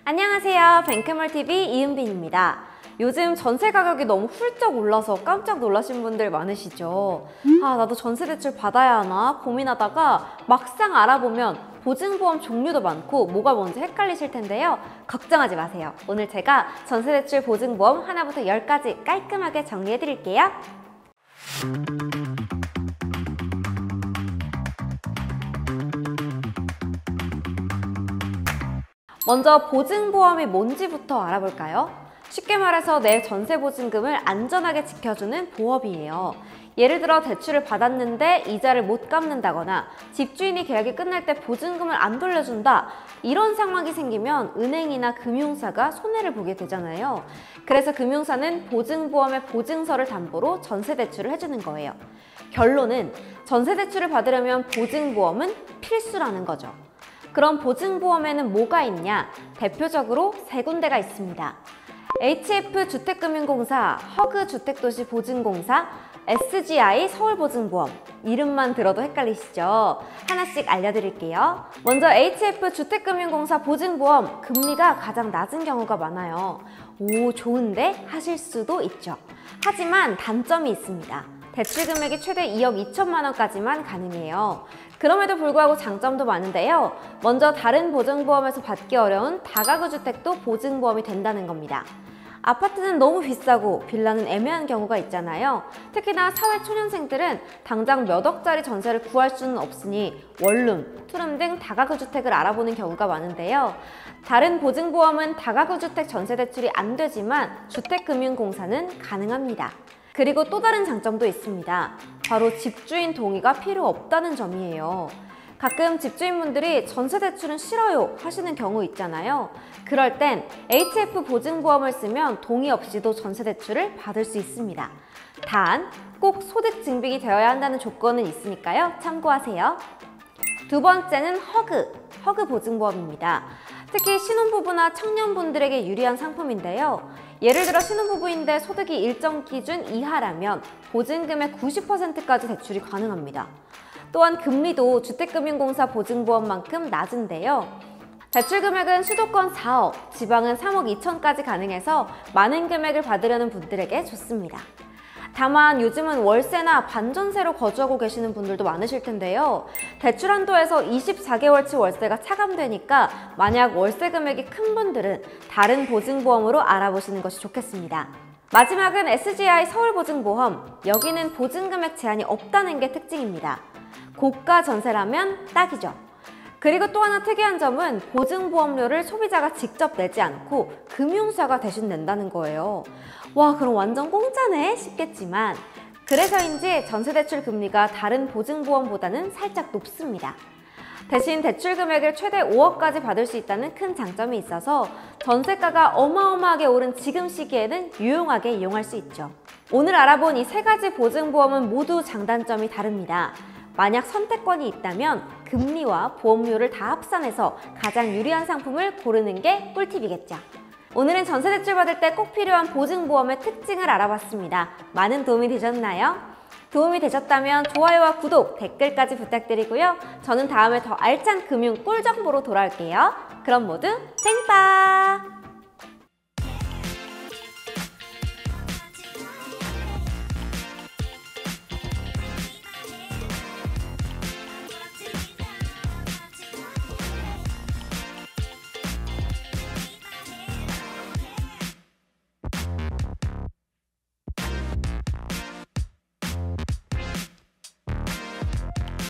안녕하세요. 뱅크몰TV 이은빈입니다. 요즘 전세 가격이 너무 훌쩍 올라서 깜짝 놀라신 분들 많으시죠? 나도 전세 대출 받아야 하나 고민하다가 막상 알아보면 보증보험 종류도 많고 뭐가 뭔지 헷갈리실 텐데요. 걱정하지 마세요. 오늘 제가 전세 대출 보증보험 하나부터 10까지 깔끔하게 정리해 드릴게요. 먼저 보증보험이 뭔지부터 알아볼까요? 쉽게 말해서 내 전세보증금을 안전하게 지켜주는 보험이에요. 예를 들어 대출을 받았는데 이자를 못 갚는다거나 집주인이 계약이 끝날 때 보증금을 안 돌려준다, 이런 상황이 생기면 은행이나 금융사가 손해를 보게 되잖아요. 그래서 금융사는 보증보험의 보증서를 담보로 전세대출을 해주는 거예요. 결론은 전세대출을 받으려면 보증보험은 필수라는 거죠. 그럼 보증보험에는 뭐가 있냐? 대표적으로 세 군데가 있습니다. HF주택금융공사, 허그주택도시보증공사, SGI 서울보증보험. 이름만 들어도 헷갈리시죠? 하나씩 알려드릴게요. 먼저 HF주택금융공사 보증보험, 금리가 가장 낮은 경우가 많아요. 오, 좋은데? 하실 수도 있죠. 하지만 단점이 있습니다. 대출 금액이 최대 2억 2천만 원까지만 가능해요. 그럼에도 불구하고 장점도 많은데요. 먼저 다른 보증보험에서 받기 어려운 다가구 주택도 보증보험이 된다는 겁니다. 아파트는 너무 비싸고 빌라는 애매한 경우가 있잖아요. 특히나 사회초년생들은 당장 몇 억짜리 전세를 구할 수는 없으니 원룸, 투룸 등 다가구 주택을 알아보는 경우가 많은데요. 다른 보증보험은 다가구 주택 전세 대출이 안 되지만 주택금융공사는 가능합니다. 그리고 또 다른 장점도 있습니다. 바로 집주인 동의가 필요 없다는 점이에요. 가끔 집주인분들이 전세 대출은 싫어요 하시는 경우 있잖아요. 그럴 땐 HF 보증보험을 쓰면 동의 없이도 전세 대출을 받을 수 있습니다. 단, 꼭 소득 증빙이 되어야 한다는 조건은 있으니까요. 참고하세요. 두 번째는 허그 보증보험입니다. 특히 신혼부부나 청년분들에게 유리한 상품인데요. 예를 들어 신혼부부인데 소득이 일정 기준 이하라면 보증금의 90%까지 대출이 가능합니다. 또한 금리도 주택금융공사 보증보험만큼 낮은데요. 대출 금액은 수도권 4억, 지방은 3억 2천까지 가능해서 많은 금액을 받으려는 분들에게 좋습니다. 다만 요즘은 월세나 반전세로 거주하고 계시는 분들도 많으실 텐데요. 대출 한도에서 24개월치 월세가 차감되니까 만약 월세 금액이 큰 분들은 다른 보증보험으로 알아보시는 것이 좋겠습니다. 마지막은 SGI 서울보증보험. 여기는 보증금액 제한이 없다는 게 특징입니다. 고가 전세라면 딱이죠. 그리고 또 하나 특이한 점은 보증보험료를 소비자가 직접 내지 않고 금융사가 대신 낸다는 거예요. 와, 그럼 완전 공짜네 싶겠지만 그래서인지 전세대출 금리가 다른 보증보험보다는 살짝 높습니다. 대신 대출 금액을 최대 5억까지 받을 수 있다는 큰 장점이 있어서 전세가가 어마어마하게 오른 지금 시기에는 유용하게 이용할 수 있죠. 오늘 알아본 이 세 가지 보증보험은 모두 장단점이 다릅니다. 만약 선택권이 있다면 금리와 보험료를 다 합산해서 가장 유리한 상품을 고르는 게 꿀팁이겠죠. 오늘은 전세 대출 받을 때 꼭 필요한 보증보험의 특징을 알아봤습니다. 많은 도움이 되셨나요? 도움이 되셨다면 좋아요와 구독, 댓글까지 부탁드리고요. 저는 다음에 더 알찬 금융 꿀 정보로 돌아올게요. 그럼 모두 땡빠!